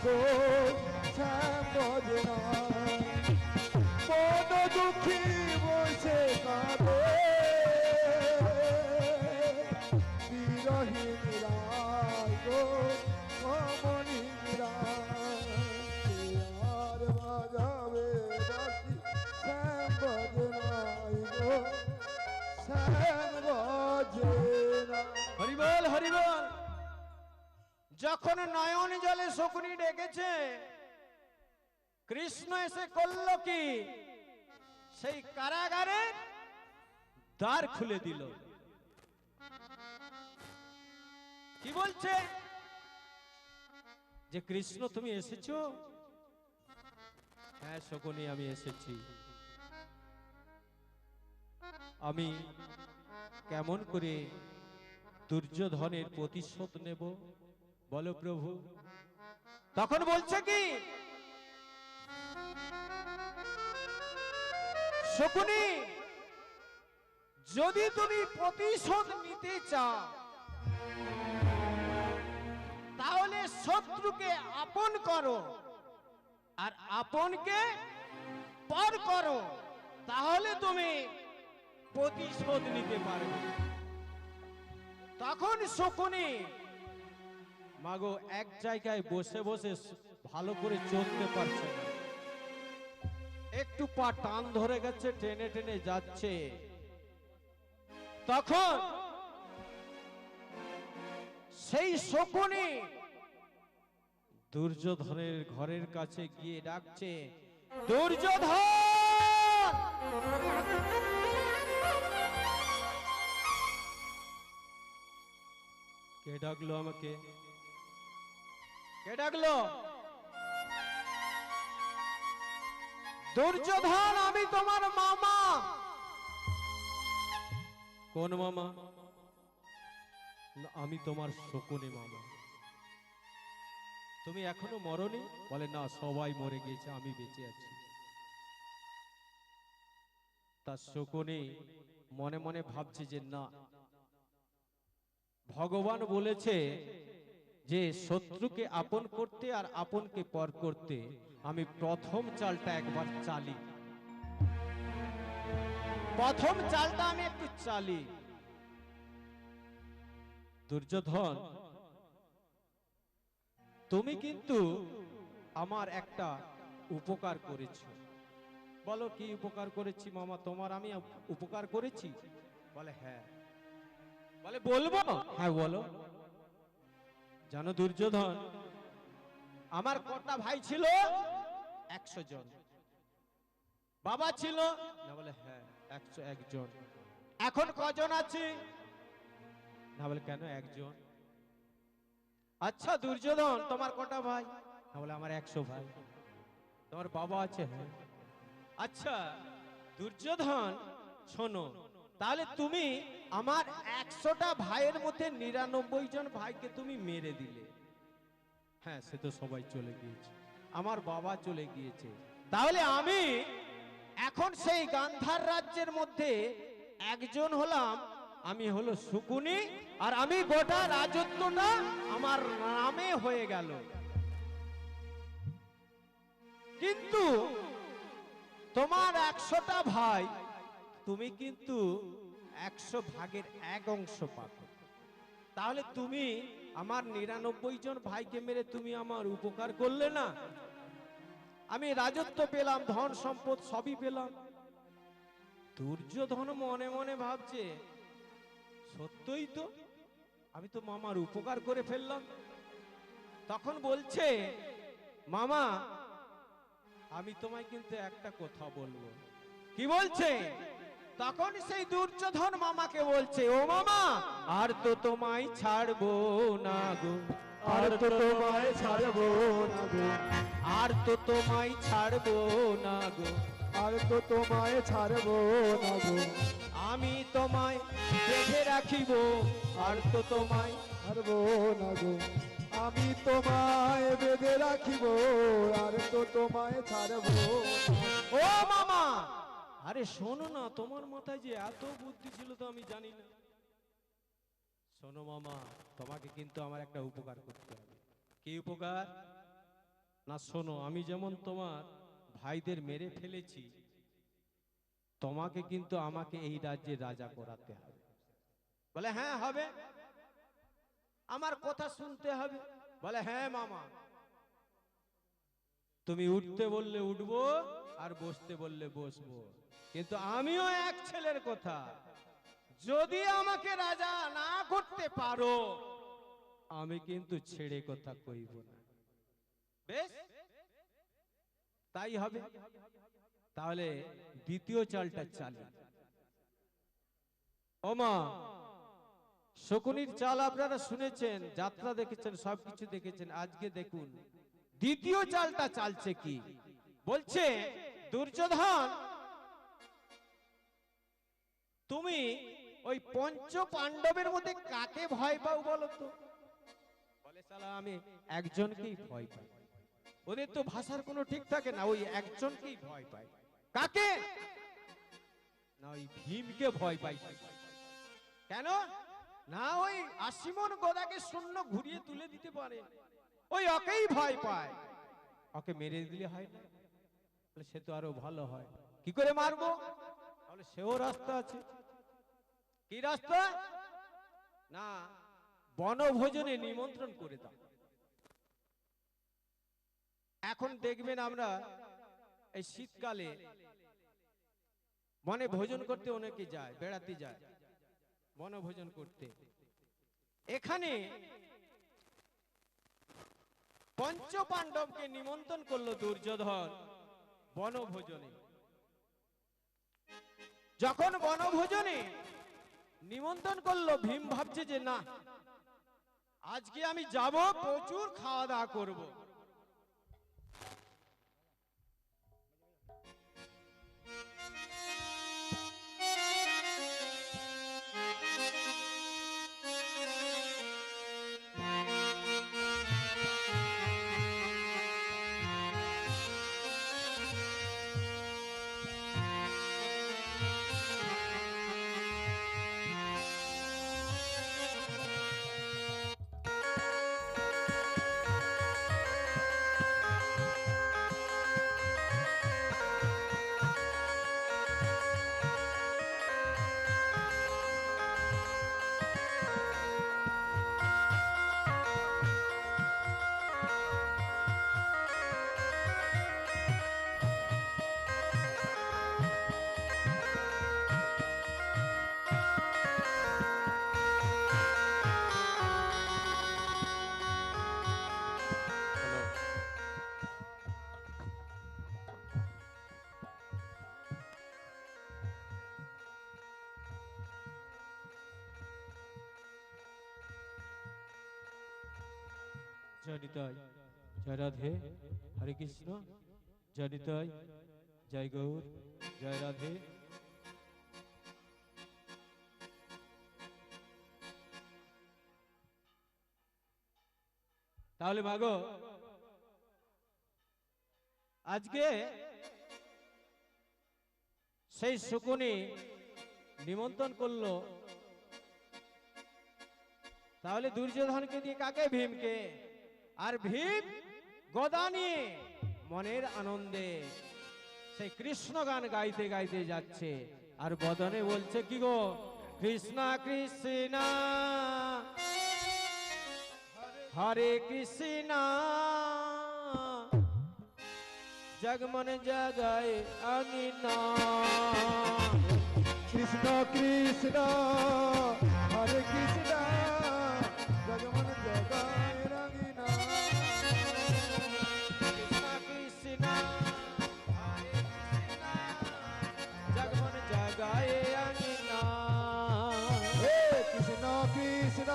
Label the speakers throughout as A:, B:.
A: গো শ্যাম ভজে নাই। মন দুঃখী বসে কাঁদে বিরহীন রায় গো কমলি রায়। আর বাজাবে বাঁশি শ্যাম ভজে নাই গো শ্যাম ভজে নাই।
B: হরি বল হরি বল। যখন নয়ন জলে শকুনি ডেকেছে, কৃষ্ণ এসে করল কি? সেই কারাগারে দ্বার খুলে দিল। কি বলছে? যে কৃষ্ণ তুমি এসেছো? হ্যাঁ শকুনি আমি এসেছি। আমি কেমন করে দুর্যোধনের প্রতিশোধ নেব বলো প্রভু। তখন বলছে কি? শকুনি যদি তুমি প্রতিশোধ নিতে চাও তাহলে শত্রুকে আপন করো আর আপনকে পর করো, তাহলে তুমি প্রতিশোধ নিতে পারবে। তখন শকুনি মাগো এক জায়গায় বসে বসে ভালো করে চলতে পারছে না, একটু পা টান ধরে গেছে, টেনে টেনে যাচ্ছে। তখন সেই শকুনি দুর্যোধনের ঘরের কাছে গিয়ে ডাকছে, দুর্যোধন! কে ডাকলো আমাকে? কে ডাকলো? দুর্যোধন, আমি তোমার মামা। কোন মামা? আমি তোমার শকুনি মামা। তুমি এখনো মরনি? বলে না, সবাই মরে গিয়েছে, আমি বেঁচে আছি। তার শকুনি মনে মনে ভাবছে যে না, ভগবান বলেছে যে শত্রুকে আপন করতে আর আপনকে পর করতে। আমি প্রথম চালটা একবার চালি, প্রথম চালটা আমি একটু চালি। দুর্যোধন, তুমি কিন্তু আমার একটা উপকার করেছো। বলো কি উপকার করেছি মামা তোমার? আমি উপকার করেছি? বলে হ্যাঁ। বলে বলবো? হ্যাঁ বলো। জানো দুর্যোধন, আমার কটা ভাই ছিল? 100 জন। বাবা ছিল না? বলে হ্যাঁ 101 জন। এখন কজন আছে? না বলে কেন, একজন। আচ্ছা দুর্যোধন, তোমার কটা ভাই? না বলে আমার 100 ভাই। তোমার বাবা আছে? হ্যাঁ। আচ্ছা দুর্যোধন শোনো, তাহলে তুমি আমার 100টা ভাইয়ের মধ্যে 99 জন ভাইকে তুমি মেরে দিলে। হ্যাঁ সে তো সবাই চলে গিয়েছে, আমার বাবা চলে গিয়েছে। তাহলে আমি এখন সেই গান্ধার রাজ্যের মধ্যে একজন হলাম, আমি হলো শকুনি, আর আমি গোটা রাজত্বটা আমার নামে হয়ে গেল। কিন্তু তোমার 100টা ভাই, তুমি কিন্তু 100 ভাগের 1 অংশ পাবে। তাহলে তুমি আমার 99 জন ভাইকে মেরে তুমি আমার উপকার করলে না? আমি রাজত্ব পেলাম, ধন সম্পদ সবই পেলাম। দুর্যোধন মনে মনে ভাবছে সত্যই তো, আমি তো মামার উপকার করে ফেললাম। তখন বলছে, মামা আমি তোমায় কিন্তু একটা কথা বলবো। কি বলছে? তখন সেই দুর্যোধন মামাকে বলছে, ও মামা, আর তো তোমায় ছাড়বো না গো,
A: আর তো তোমায় ছাড়বো না গো,
B: আর তো তোমায় ছাড়বো না গো,
A: আর তো তোমায় ছাড়বো না গো,
B: আমি তোমায় বেঁধে রাখিব, আর তো তোমায়
A: ছাড়বো না গো, আমি তোমায় বেঁধে রাখিব, আর তো তোমায় ছাড়বো না।
B: ও মামা, আরে শোনো না, তোমার মাথায় যে এত বুদ্ধি ছিল তো আমি জানি না। শোনো মামা, তোমাকে কিন্তু আমার একটা উপকার করতে হবে। কি উপকার? না শোনো, আমি যেমন তোমার ভাইদের মেরে ফেলেছি, তোমাকে কিন্তু আমাকে এই রাজ্যের রাজা করাতে হবে। বলে হ্যাঁ হবে, আমার কথা শুনতে হবে। বলে হ্যাঁ মামা, তুমি উঠতে বললে উঠবো, আর বসতে বললে বসবো, কিন্তু আমিও এক ছেলের কথা, যদি আমাকে রাজা না করতে পারো, আমি কিন্তু ছেড়ে কথা কইব না। বেশ, তাই হবে। তাহলে দ্বিতীয় চালটা চালি। ওমা, শকুনির চাল আপনারা শুনেছেন, যাত্রা দেখেছেন, সবকিছু দেখেছেন। আজকে দেখুন দ্বিতীয় চালটা চালছে কি। বলছে, দুর্যোধন, তুমি ওই পঞ্চ পাণ্ডবের মধ্যে কাকে ভয় পাও বলো তো? বলে শালা আমি একজনকেই ভয় পাই। ওদের তো ভাষার কোনো ঠিক থাকে না, ওই একজনকেই ভয় পাই। কাকে? না ওই ভীমকে ভয় পাই। কেন? না ওই আশিমন গদাকে শূন্য ঘুরিয়ে তুলে দিতে পারে, ওই ওকেই ভয় পায়। ওকে মেরে দিলে হয় না? বলে সে তো আরো ভালো হয়। কি করে মারবো? বলে সেও রাস্তা আছে। কি রাস্তা? না, বনভোজনে নিমন্ত্রণ করে দাও। এখন দেখবেন আমরা এই শীতকালে বনে ভোজন করতে অনেকে যায়, বেড়াতে যায় বনভোজন করতে। এখানে পঞ্চ পাণ্ডবকে নিমন্ত্রণ করলো দুর্যোধন বনভোজনে। যখন বনভোজনে নিমন্ত্রণ করলো, ভীম ভাবছে যে না, আজকে আমি যাব, প্রচুর খাওয়া দাওয়া করব। জয় নিতাই, জয় রাধে, হরে কৃষ্ণ। জয় নিতাই, জয় গৌর, জয় রাধে। তাহলে মাগো, আজকে সেই শকুনি নিমন্ত্রণ করলো, তাহলে দুর্যোধনকে দিয়ে কাকে? ভীমকে। আর ভীম গদা নিয়ে মনের আনন্দে সেই কৃষ্ণ গান গাইতে গাইতে যাচ্ছে, আর বদনে বলছে কি গো, কৃষ্ণ কৃষ্ণ হরে কৃষ্ণ জগমন জগায় আঙিনা।
A: কৃষ্ণ কৃষ্ণ হরে কৃষ্ণ জগমন জগায় রঙিনা।
B: কৃষ্ণ কৃষ্ণ হরে কৃষ্ণ জগমন জগায় আঙিনা।
A: হে কৃষ্ণ কৃষ্ণ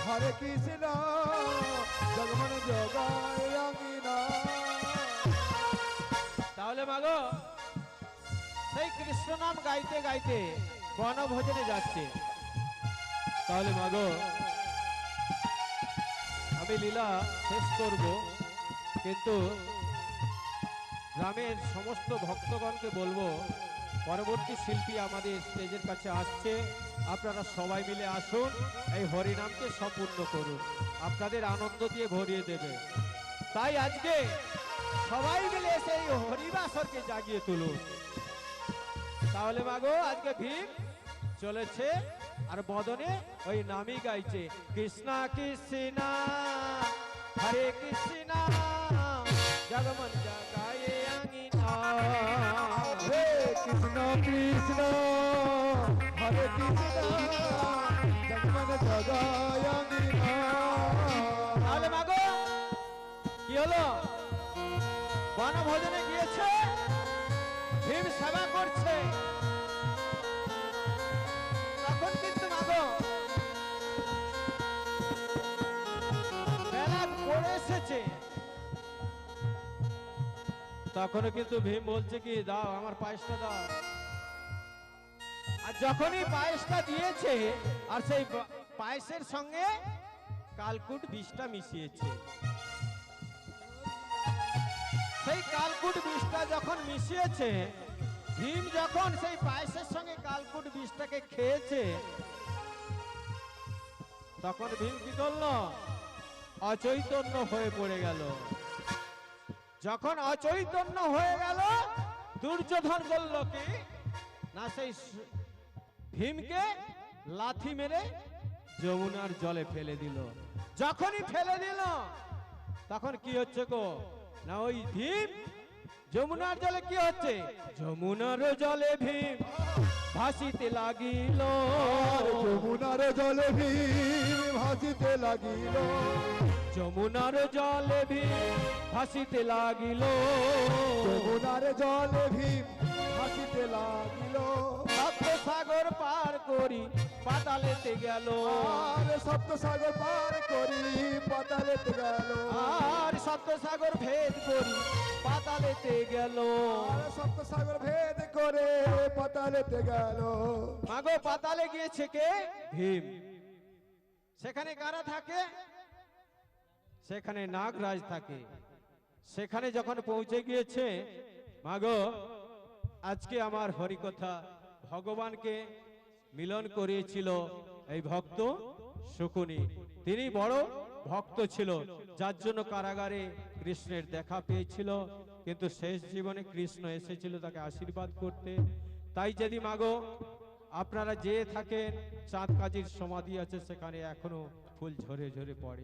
A: হরে কৃষ্ণ জগমন জগায় রঙিনা।
B: তাহলে মাগো, সেই কৃষ্ণ নাম গাইতে গাইতে বনভোজনে যাচ্ছে। তাহলে মাগো, আমি লীলা শেষ করব, কিন্তু গ্রামের সমস্ত ভক্তগণকে বলবো, পরবর্তী শিল্পী আমাদের স্টেজের কাছে আসছে, আপনারা সবাই মিলে আসুন, এই হরিনামকে সম্পূর্ণ করুন, আপনাদের আনন্দ দিয়ে ভরিয়ে দেবে। তাই আজকে সবাই মিলে সেই হরিবাসরকে জাগিয়ে তুলুন। তাহলে মাগো আজকে ভীম চলেছে আর বদনে ওই নামই গাইছে, কৃষ্ণা কৃষ্ণা হরে কৃষ্ণা জগমন জাগায়ে আঙিনা।
A: হে কৃষ্ণ কৃষ্ণ হরে কৃষ্ণ জগমন জগায় আঙিনা।
B: তাহলে মাগো কি হলো, বনভোজনে গিয়েছে, ভীম সেবা করছে, তখন কিন্তু মাগো বেলা পড়ে এসেছে। তখনও কিন্তু ভীম বলছে কি, দাও আমার পায়েসটা দাও। আর যখনই পায়েসটা দিয়েছে আর সেই পায়েসের সঙ্গে কালকুট বিষটা মিশিয়েছে, সেই কালকুট বিষটা যখন মিশিয়েছে, ভীম যখন সেই পায়েসের সঙ্গে কালকুট বিষটাকে খেয়েছে, তখন ভীম কি করলো, অচৈতন্য হয়ে পড়ে গেল। যখন অচৈতন্য হয়ে গেল, দুর্যোধন বলল কি না, সেই ভীমকে লাথি মেরে যমুনার জলে ফেলে দিল। যখনই ফেলে দিল, তখন কি হচ্ছে গো না, ওই ভীম যমুনার জলে কি হচ্ছে, যমুনার জলে ভীম ভাসিতে লাগিল।
A: যমুনার জলে ভীম ভাসিতে লাগিল।
B: যমুনার জলে ভীম ভাসিতে লাগিল।
A: যমুনার জলে ভীম ভাসিতে লাগিল।
B: সপ্ত সাগর পার করি পাতালেতে গেল।
A: আর সপ্ত সাগর পার করি পাতালেতে গেল।
B: আর সপ্ত সাগর ভেদ করি পাতালেতে গেল।
A: আর সপ্ত সাগর ভেদ করে পাতালেতে গেল।
B: মাগো পাতালে গিয়েছে কে, ভীম। সেখানে কারা থাকে, সেখানে নাগরাজ থাকে। সেখানে যখন পৌঁছে গিয়েছে, মাগো আজকে আমার হরিকথা ভগবানকে মিলন করিয়েছিল এই ভক্ত শকুনি। তিনি বড় ভক্ত ছিল, যার জন্য কারাগারে কৃষ্ণের দেখা পেয়েছিল, কিন্তু শেষ জীবনে কৃষ্ণ এসেছিল তাকে আশীর্বাদ করতে। তাই যদি মাগো আপনারা যেয়ে থাকেন, চাঁদ কাজীর সমাধি আছে, সেখানে এখনো ফুল ঝরে ঝরে পড়ে।